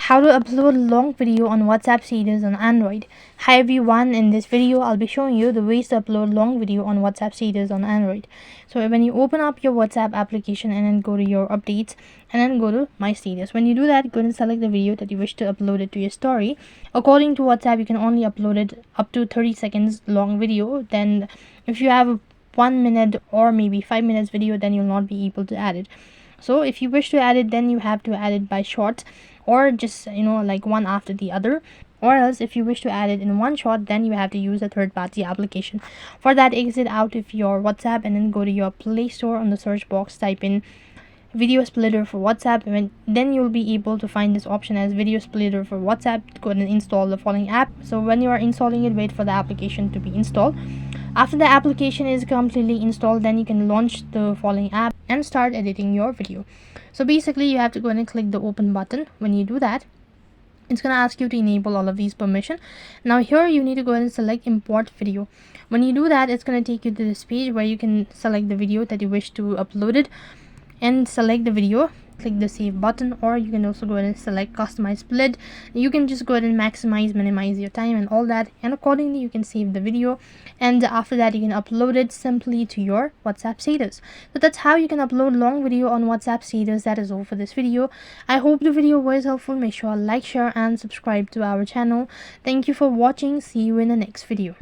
How to upload long video on WhatsApp status on Android. Hi everyone, in this video I'll be showing you the ways to upload long video on WhatsApp status on Android. So when you open up your WhatsApp application and then go to your updates and then go to my status. When you do that, go and select the video that you wish to upload it to your story. According to WhatsApp, you can only upload it up to 30 seconds long video. Then if you have a 1 minute or maybe 5 minutes video, then you'll not be able to add it. So if you wish to add it, then you have to add it by short, or just like one after the other, or else if you wish to add it in one shot, then you have to use a third-party application. For that, exit out of your WhatsApp and then go to your Play Store. On the search box, type in video splitter for WhatsApp, and then you'll be able to find this option as video splitter for WhatsApp. Go ahead and install the following app. So when you are installing it, wait for the application to be installed. After the application is completely installed, then you can launch the following app and start editing your video. So basically, you have to go ahead and click the open button. When you do that, it's going to ask you to enable all of these permission. Now here you need to go ahead and select import video. When you do that, it's going to take you to this page where you can select the video that you wish to upload it and select the video. Click the save button, or you can also go ahead and select customize split. You can just go ahead and minimize your time and all that, and accordingly you can save the video, and after that you can upload it simply to your WhatsApp status. So that's how you can upload long video on WhatsApp status. That is all for this video. I hope the video was helpful. Make sure to like, share and subscribe to our channel. Thank you for watching. See you in the next video.